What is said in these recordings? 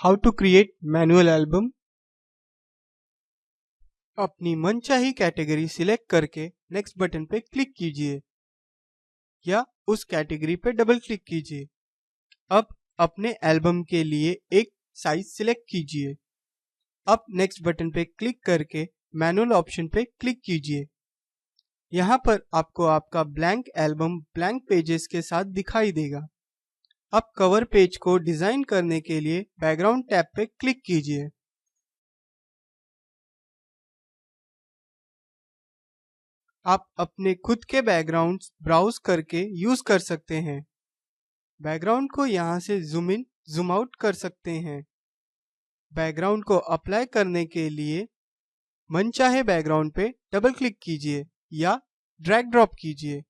How to create manual album. अपनी मनचाही category select करके नेक्स्ट बटन पे क्लिक कीजिए या उस कैटेगरी पे डबल क्लिक कीजिए। अब अपने एल्बम के लिए एक साइज सिलेक्ट कीजिए। अब नेक्स्ट बटन पे क्लिक करके मैनुअल ऑप्शन पे क्लिक कीजिए। यहाँ पर आपको आपका ब्लैंक एल्बम ब्लैंक पेजेस के साथ दिखाई देगा। अब कवर पेज को डिजाइन करने के लिए बैकग्राउंड टैब पे क्लिक कीजिए। आप अपने खुद के बैकग्राउंड्स ब्राउज करके यूज कर सकते हैं। बैकग्राउंड को यहाँ से जूम इन जूम आउट कर सकते हैं। बैकग्राउंड को अप्लाई करने के लिए मनचाहे बैकग्राउंड पे डबल क्लिक कीजिए या ड्रैग ड्रॉप कीजिए।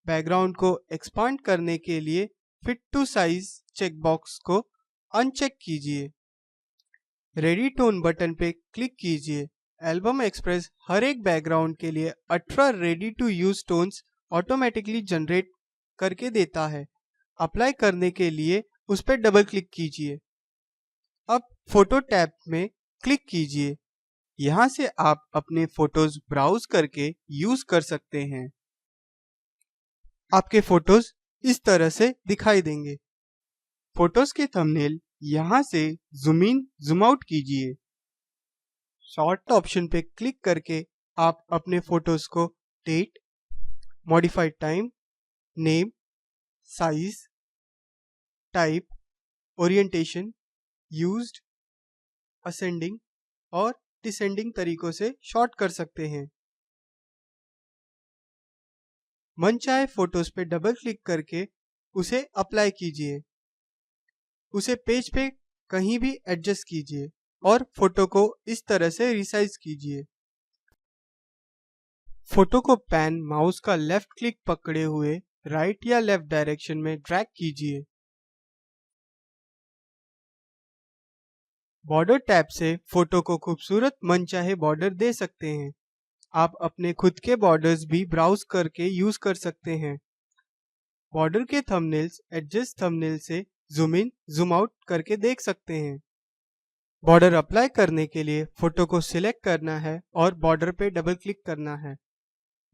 बैकग्राउंड को एक्सपांड करने के लिए फिट टू साइज चेकबॉक्स को अनचेक कीजिए। रेडी टोन बटन पे क्लिक कीजिए। एल्बम एक्सप्रेस हर एक बैकग्राउंड के लिए 18 ready to use tones automatically generate करके देता है। अप्लाई करने के लिए उस पर डबल क्लिक कीजिए। अब फोटो टैब में क्लिक कीजिए। यहाँ से आप अपने फोटोज ब्राउज करके यूज कर सकते हैं। आपके फोटोज इस तरह से दिखाई देंगे। फोटोज के थंबनेल यहाँ से जूम इन जूम आउट कीजिए। शॉर्ट ऑप्शन पे क्लिक करके आप अपने फोटोज को date, modified time, name, size, type, orientation, used, ascending और डिसेंडिंग तरीकों से शॉर्ट कर सकते हैं। मनचाहे फोटोज पे डबल क्लिक करके उसे अप्लाई कीजिए। उसे पेज पे कहीं भी एडजस्ट कीजिए और फोटो को इस तरह से रिसाइज कीजिए। फोटो को पैन माउस का लेफ्ट क्लिक पकड़े हुए राइट या लेफ्ट डायरेक्शन में ड्रैग कीजिए। बॉर्डर टैब से फोटो को खूबसूरत मनचाहे बॉर्डर दे सकते हैं। आप अपने खुद के बॉर्डर्स भी ब्राउज करके यूज कर सकते हैं। बॉर्डर के थंबनेल्स एडजस्ट थंबनेल से जूम इन जूम आउट करके देख सकते हैं। बॉर्डर अप्लाई करने के लिए फोटो को सिलेक्ट करना है और बॉर्डर पे डबल क्लिक करना है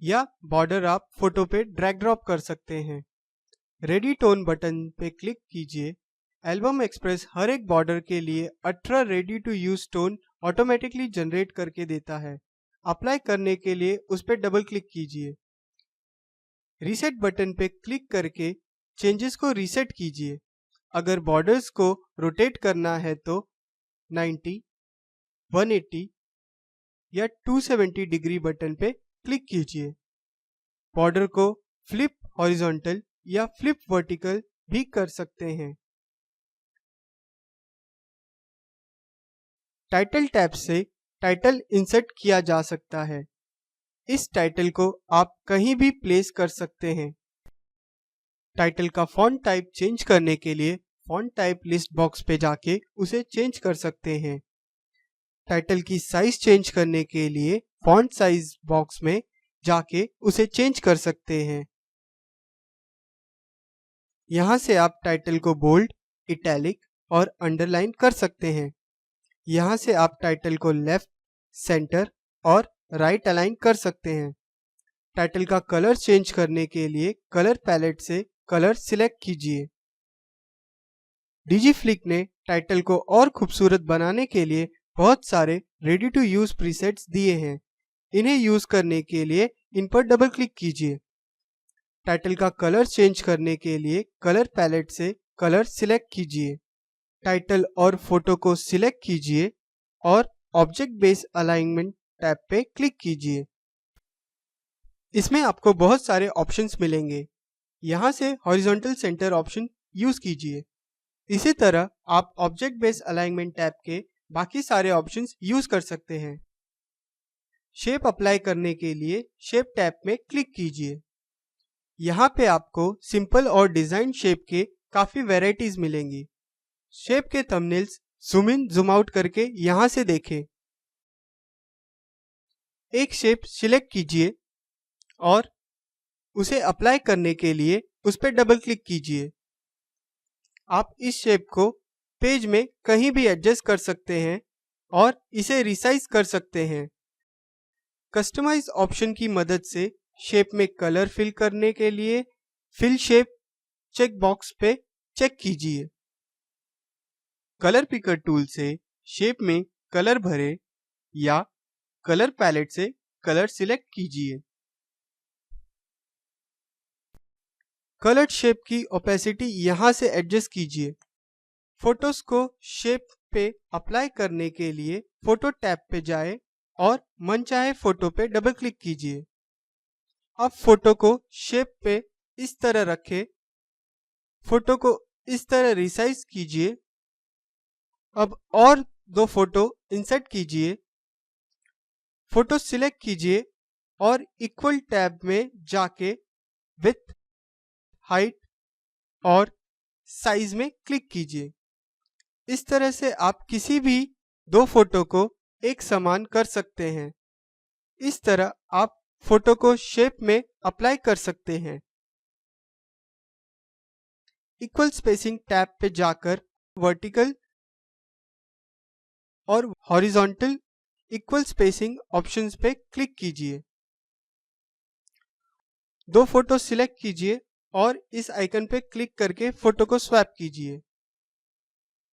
या बॉर्डर आप फोटो पे ड्रैग ड्रॉप कर सकते हैं। रेडी टोन बटन पे क्लिक कीजिए। एल्बम एक्सप्रेस हर एक बॉर्डर के लिए 18 ready to use tone automatically generate करके देता है। अप्लाई करने के लिए उस पर डबल क्लिक कीजिए। रीसेट बटन पे क्लिक करके चेंजेस को रीसेट कीजिए। अगर बॉर्डर्स को रोटेट करना है तो 90, 180 या 270 डिग्री बटन पे क्लिक कीजिए। बॉर्डर को फ्लिप हॉरिजॉन्टल या फ्लिप वर्टिकल भी कर सकते हैं। टाइटल टैब से टाइटल इंसर्ट किया जा सकता है। इस टाइटल को आप कहीं भी प्लेस कर सकते हैं। टाइटल का फॉन्ट टाइप चेंज करने के लिए फॉन्ट टाइप लिस्ट बॉक्स पे जाके उसे चेंज कर सकते हैं। टाइटल की साइज चेंज करने के लिए फॉन्ट साइज बॉक्स में जाके उसे चेंज कर सकते हैं। यहाँ से आप टाइटल को बोल्ड, इटैलिक और अंडरलाइन कर सकते हैं। यहाँ से आप टाइटल को लेफ्ट, सेंटर और राइट अलाइन कर सकते हैं। टाइटल का कलर चेंज करने के लिए कलर पैलेट से कलर सिलेक्ट कीजिए। डिजीफ्लिक ने टाइटल को और खूबसूरत बनाने के लिए बहुत सारे रेडी टू यूज प्रीसेट्स दिए हैं। इन्हें यूज करने के लिए इन पर डबल क्लिक कीजिए। टाइटल का कलर चेंज करने के लिए कलर पैलेट से कलर सिलेक्ट कीजिए। टाइटल और फोटो को सिलेक्ट कीजिए और ऑब्जेक्ट बेस अलाइनमेंट टैब पे क्लिक कीजिए। इसमें आपको बहुत सारे ऑप्शंस मिलेंगे। यहाँ से हॉरिजॉन्टल सेंटर ऑप्शन यूज कीजिए। इसी तरह आप ऑब्जेक्ट बेस अलाइनमेंट टैब के बाकी सारे ऑप्शंस यूज कर सकते हैं। शेप अप्लाई करने के लिए शेप टैब में क्लिक कीजिए। यहाँ पे आपको सिंपल और डिजाइन शेप के काफी वैरायटीज मिलेंगी। शेप के thumbnails zoom in zoom out करके यहाँ से देखें। एक शेप सिलेक्ट कीजिए और उसे अप्लाई करने के लिए उस पर डबल क्लिक कीजिए। आप इस शेप को पेज में कहीं भी एडजस्ट कर सकते हैं और इसे रिसाइज कर सकते हैं। कस्टमाइज ऑप्शन की मदद से शेप में कलर फिल करने के लिए फिल शेप चेक बॉक्स पे चेक कीजिए। कलर पिकर टूल से शेप में कलर भरें या कलर पैलेट से कलर सिलेक्ट कीजिए। कलर्ड शेप की ओपेसिटी यहां से एडजस्ट कीजिए। फोटोज को शेप पे अप्लाई करने के लिए फोटो टैब पे जाएं और मनचाहे फोटो पे डबल क्लिक कीजिए। अब फोटो को शेप पे इस तरह रखें। फोटो को इस तरह रिसाइज कीजिए। अब और दो फोटो इंसर्ट कीजिए। फोटो सिलेक्ट कीजिए और इक्वल टैब में जाके विड्थ, हाइट और साइज में क्लिक कीजिए। इस तरह से आप किसी भी दो फोटो को एक समान कर सकते हैं। इस तरह आप फोटो को शेप में अप्लाई कर सकते हैं। इक्वल स्पेसिंग टैब पे जाकर वर्टिकल और हॉरिजॉन्टल इक्वल स्पेसिंग ऑप्शंस पे क्लिक कीजिए। दो फोटो सिलेक्ट कीजिए और इस आइकन पे क्लिक करके फोटो को स्वैप कीजिए।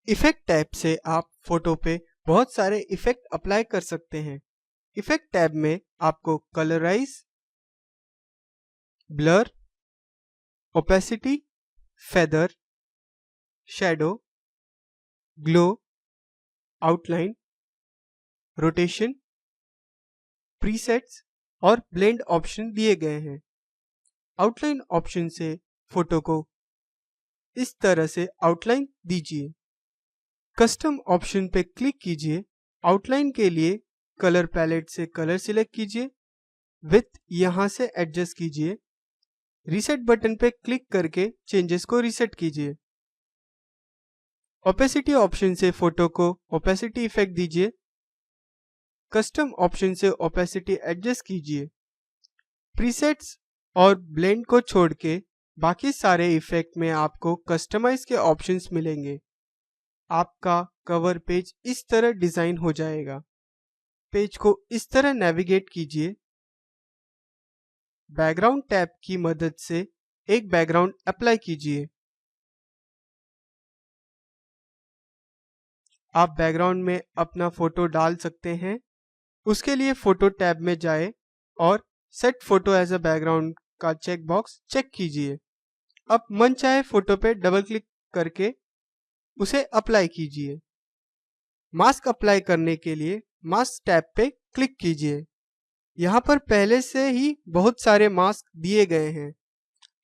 इफेक्ट टैब से आप फोटो पे बहुत सारे इफेक्ट अप्लाई कर सकते हैं। इफेक्ट टैब में आपको colourise, blur, opacity, feather, shadow, glow, outline, rotation, presets और ब्लेंड ऑप्शन दिए गए हैं। आउटलाइन ऑप्शन से फोटो को इस तरह से आउटलाइन दीजिए। कस्टम ऑप्शन पे क्लिक कीजिए। आउटलाइन के लिए कलर पैलेट से कलर सिलेक्ट कीजिए। विड्थ यहां से एडजस्ट कीजिए। रीसेट बटन पे क्लिक करके चेंजेस को रीसेट कीजिए। ओपेसिटी ऑप्शन से फोटो को ओपेसिटी इफेक्ट दीजिए। कस्टम ऑप्शन से ओपेसिटी एडजस्ट कीजिए। प्रीसेट्स और ब्लेंड को छोड़ के बाकी सारे इफेक्ट में आपको कस्टमाइज के ऑप्शंस मिलेंगे। आपका कवर पेज इस तरह डिजाइन हो जाएगा। पेज को इस तरह नेविगेट कीजिए। बैकग्राउंड टैब की मदद से एक बैकग्राउंड अप्लाई कीजिए। आप बैकग्राउंड में अपना फोटो डाल सकते हैं। उसके लिए फोटो टैब में जाएं और set photo as a background का चेक बॉक्स चेक कीजिए। अब मनचाहे फोटो पे डबल क्लिक करके उसे अप्लाई कीजिए। मास्क अप्लाई करने के लिए मास्क टैब पे क्लिक कीजिए। यहाँ पर पहले से ही बहुत सारे मास्क दिए गए हैं।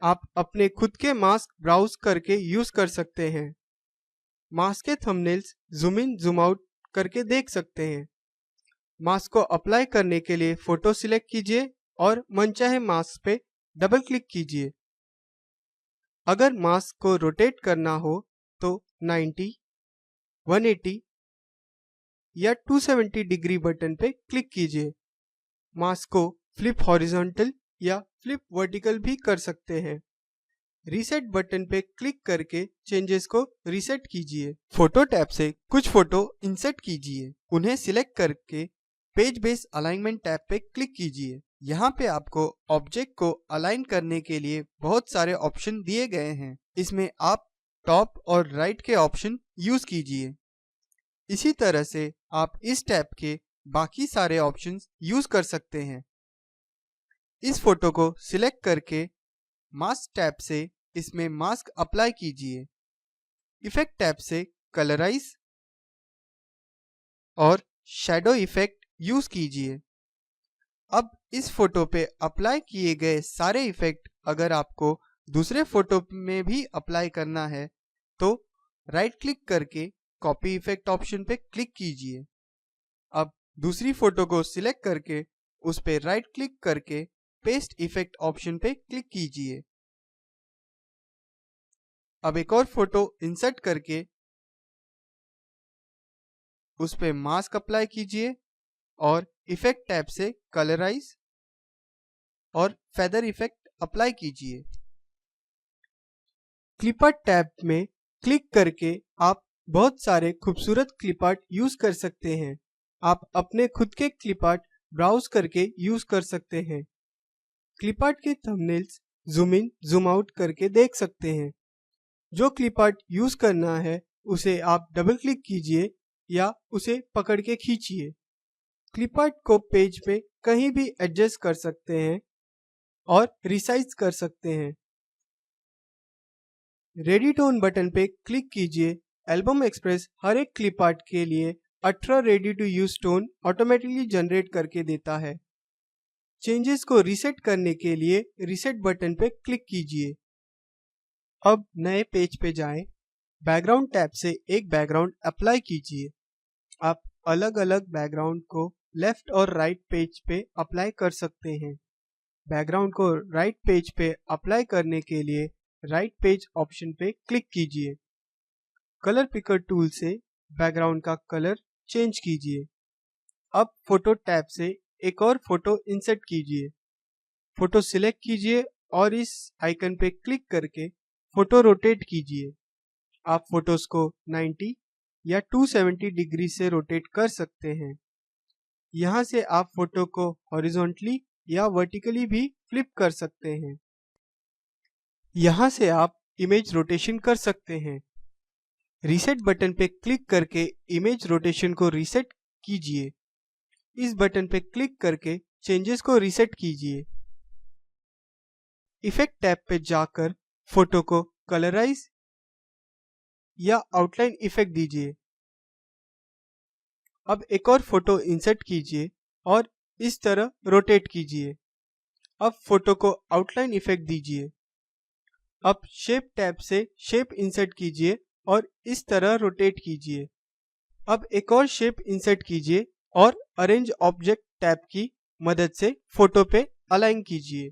आप अपने खुद के मास्क ब्राउज करके यूज कर सकते हैं। मास्क के thumbnails zoom in zoom out करके देख सकते हैं। मास्क को अप्लाई करने के लिए फोटो सिलेक्ट कीजिए और मनचाहे मास्क पे डबल क्लिक कीजिए। अगर मास्क को रोटेट करना हो तो 90, 180 या 270 डिग्री बटन पे क्लिक कीजिए। मास्क को फ्लिप हॉरिजॉन्टल या फ्लिप वर्टिकल भी कर सकते हैं। रीसेट बटन पे क्लिक करके चेंजेस को रीसेट कीजिए। फोटो टैब से कुछ फोटो इंसर्ट कीजिए। उन्हें सिलेक्ट करके पेज बेस अलाइनमेंट टैब पे क्लिक कीजिए। यहाँ पे आपको ऑब्जेक्ट को अलाइन करने के लिए बहुत सारे ऑप्शन दिए गए हैं। इसमें आप टॉप और राइट के ऑप्शन यूज कीजिए। इसी तरह से आप इस टैब के बाकी सारे ऑप्शंस यूज कर सकते हैं। इस फोटो को सिलेक्ट करके मास्क टैब से इसमें मास्क अप्लाई कीजिए। इफेक्ट टैब से कलराइज और शैडो इफेक्ट यूज कीजिए। अब इस फोटो पे अप्लाई किए गए सारे इफेक्ट अगर आपको दूसरे फोटो में भी अप्लाई करना है तो राइट क्लिक करके कॉपी इफेक्ट ऑप्शन पे क्लिक कीजिए। अब दूसरी फोटो को सिलेक्ट करके उस पे राइट क्लिक करके पेस्ट इफेक्ट ऑप्शन पे क्लिक कीजिए। अब एक और फोटो इंसर्ट करके उस पे मास्क अप्लाई कीजिए और इफेक्ट टैब से कलराइज और फेदर इफेक्ट अप्लाई कीजिए। क्लिपर टैब में क्लिक करके आप बहुत सारे खूबसूरत क्लिप आर्ट यूज कर सकते हैं। आप अपने खुद के क्लिप आर्ट ब्राउज करके यूज कर सकते हैं। क्लिप आर्ट के thumbnails zoom in zoom out करके देख सकते हैं। जो क्लिप आर्ट यूज करना है उसे आप डबल क्लिक कीजिए या उसे पकड़ के खींचिए। क्लिप आर्ट को पेज पे कहीं भी एडजस्ट कर सकते हैं और रिसाइज कर सकते हैं। रेडी टोन बटन पे क्लिक कीजिए। एल्बम एक्सप्रेस हर एक क्लिप आर्ट के लिए 18 ready to use tone automatically generate करके देता है। चेंजेस को रीसेट करने के लिए रीसेट बटन पे क्लिक कीजिए। अब नए पेज पे जाएं। बैकग्राउंड टैब से एक बैकग्राउंड अप्लाई कीजिए। आप अलग अलग बैकग्राउंड को लेफ्ट और राइट पेज पे अप्लाई कर सकते हैं। बैकग्राउंड को राइट पेज पे अप्लाई करने के लिए राइट पेज ऑप्शन पे क्लिक कीजिए। कलर पिकर टूल से बैकग्राउंड का कलर चेंज कीजिए। अब फोटो टैब से एक और फोटो इंसर्ट कीजिए। फोटो सिलेक्ट कीजिए और इस आइकन पे क्लिक करके फोटो रोटेट कीजिए। आप फोटोज को 90 या 270 डिग्री से रोटेट कर सकते हैं। यहाँ से आप फोटो को हॉरिजॉन्टली या वर्टिकली भी फ्लिप कर सकते हैं। यहाँ से आप इमेज रोटेशन कर सकते हैं। रीसेट बटन पे क्लिक करके इमेज रोटेशन को रीसेट कीजिए। इस बटन पे क्लिक करके चेंजेस को रीसेट कीजिए। इफेक्ट टैब पे जाकर फोटो को कलराइज या आउटलाइन इफेक्ट दीजिए। अब एक और फोटो इंसर्ट कीजिए और इस तरह रोटेट कीजिए। अब फोटो को आउटलाइन इफेक्ट दीजिए। अब शेप टैब से शेप इंसर्ट कीजिए और इस तरह रोटेट कीजिए। अब एक और शेप इंसर्ट कीजिए और अरेंज ऑब्जेक्ट टैब की मदद से फोटो पे अलाइन कीजिए।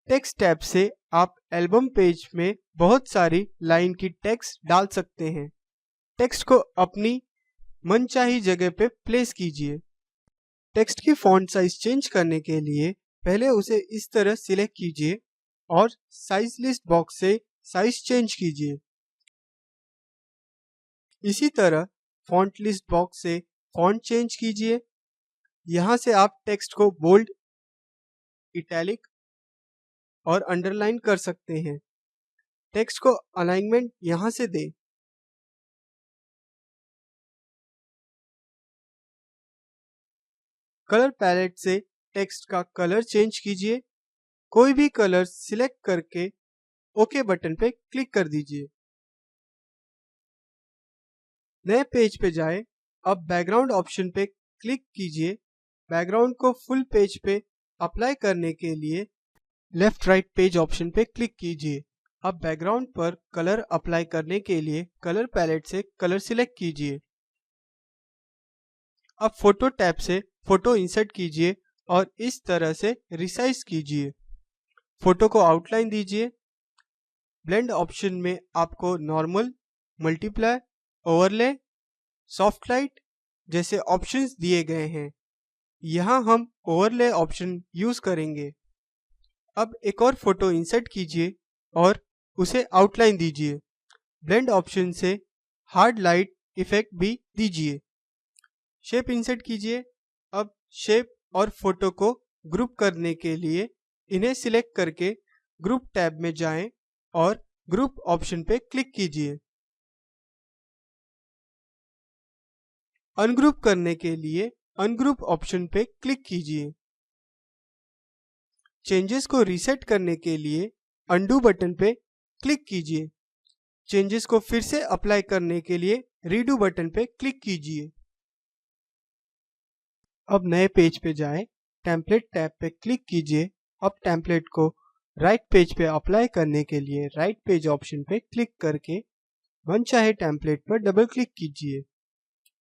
टेक्स्ट टैब से आप एल्बम पेज में बहुत सारी लाइन की टेक्स्ट डाल सकते हैं। टेक्स्ट को अपनी मनचाही जगह पे प्लेस कीजिए। टेक्स्ट की फॉन्ट साइज चेंज करने के लिए पहले उसे इस तरह सिलेक्ट कीजिए और साइज लिस्ट बॉक्स से साइज चेंज कीजिए। इसी तरह फॉन्ट लिस्ट बॉक्स से फॉन्ट चेंज कीजिए। यहाँ से आप टेक्स्ट को बोल्ड, इटैलिक और अंडरलाइन कर सकते हैं। टेक्स्ट को अलाइनमेंट यहाँ से दें। कलर पैलेट से टेक्स्ट का कलर चेंज कीजिए। कोई भी कलर सिलेक्ट करके ओके बटन पे क्लिक कर दीजिए। नए पेज पे जाएं। अब बैकग्राउंड ऑप्शन पे क्लिक कीजिए। बैकग्राउंड को फुल पेज पे अप्लाई करने के लिए लेफ्ट राइट पेज ऑप्शन पे क्लिक कीजिए। अब बैकग्राउंड पर कलर अप्लाई करने के लिए कलर पैलेट से कलर सिलेक्ट कीजिए। अब फोटो टैब से फोटो इंसर्ट कीजिए और इस तरह से रिसाइज कीजिए। फोटो को आउटलाइन दीजिए। ब्लेंड ऑप्शन में आपको normal, multiply, overlay, soft light जैसे ऑप्शंस दिए गए हैं। यहाँ हम ओवरले ऑप्शन यूज करेंगे। अब एक और फोटो इंसर्ट कीजिए और उसे आउटलाइन दीजिए। ब्लेंड ऑप्शन से हार्ड लाइट इफेक्ट भी दीजिए। शेप इंसर्ट कीजिए। अब शेप और फोटो को ग्रुप करने के लिए इन्हें सिलेक्ट करके ग्रुप टैब में जाएं और ग्रुप ऑप्शन पे क्लिक कीजिए। अनग्रुप करने के लिए अनग्रुप ऑप्शन पे क्लिक कीजिए। चेंजेस को रीसेट करने के लिए अंडू बटन पे क्लिक कीजिए। चेंजेस को फिर से अप्लाई करने के लिए रीडू बटन पे क्लिक कीजिए। अब नए पेज पे जाएं। टेम्पलेट टैब पे क्लिक कीजिए। अब टेम्पलेट को राइट पेज पे अप्लाई करने के लिए राइट पेज ऑप्शन पे क्लिक करके मनचाहे टेम्पलेट पर डबल क्लिक कीजिए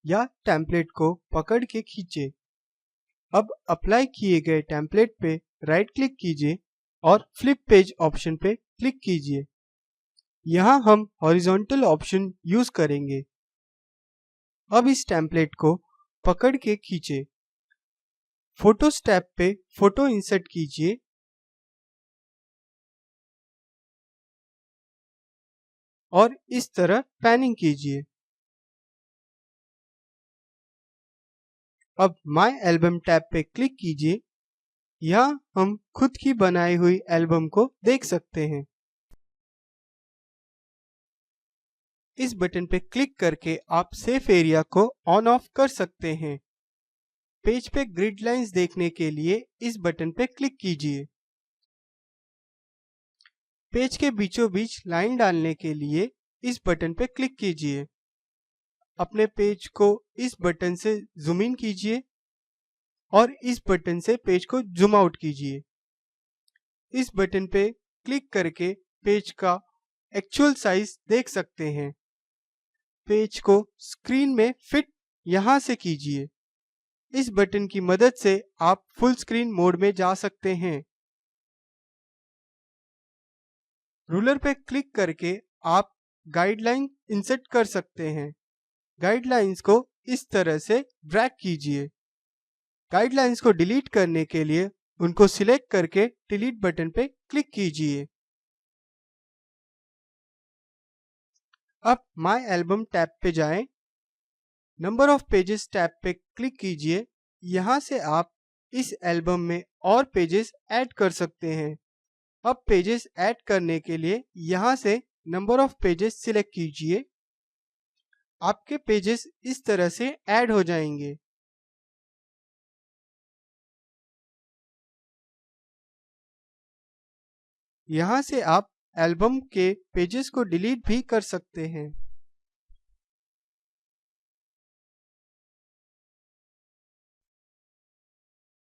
या टेम्पलेट को पकड़ के खींचे। अब अप्लाई किए गए टेम्पलेट पे राइट क्लिक कीजिए और फ्लिप पेज ऑप्शन पे क्लिक कीजिए। यहाँ हम हॉरिजॉन्टल ऑप्शन यूज करेंगे। अब इस टेम्पलेट को पकड़ के खींचे। फोटोज टैब पे फोटो इंसर्ट कीजिए। और इस तरह पैनिंग कीजिए। अब माय एल्बम टैब पे क्लिक कीजिए। यहाँ हम खुद की बनाई हुई एल्बम को देख सकते हैं। इस बटन पे क्लिक करके आप सेफ एरिया को ऑन ऑफ कर सकते हैं। पेज पे ग्रिड लाइंस देखने के लिए इस बटन पे क्लिक कीजिए। पेज के बीचों बीच लाइन डालने के लिए इस बटन पे क्लिक कीजिए। अपने पेज को इस बटन से जूम इन कीजिए और इस बटन से पेज को जूम आउट कीजिए। इस बटन पे क्लिक करके पेज का एक्चुअल साइज देख सकते हैं। पेज को स्क्रीन में फिट यहाँ से कीजिए। इस बटन की मदद से आप फुल स्क्रीन मोड में जा सकते हैं। रूलर पे क्लिक करके आप गाइडलाइन इंसर्ट कर सकते हैं। गाइडलाइंस को इस तरह से ड्रैग कीजिए। गाइडलाइंस को डिलीट करने के लिए उनको सिलेक्ट करके डिलीट बटन पे क्लिक कीजिए। अब माय एल्बम टैब पे जाएं। नंबर ऑफ पेजेस टैब पे क्लिक कीजिए। यहाँ से आप इस एल्बम में और पेजेस ऐड कर सकते हैं। अब पेजेस ऐड करने के लिए यहाँ से नंबर ऑफ पेजेस सिलेक्ट कीजिए। आपके पेजेस इस तरह से ऐड हो जाएंगे। यहाँ से आप एल्बम के पेजेस को डिलीट भी कर सकते हैं।